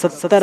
70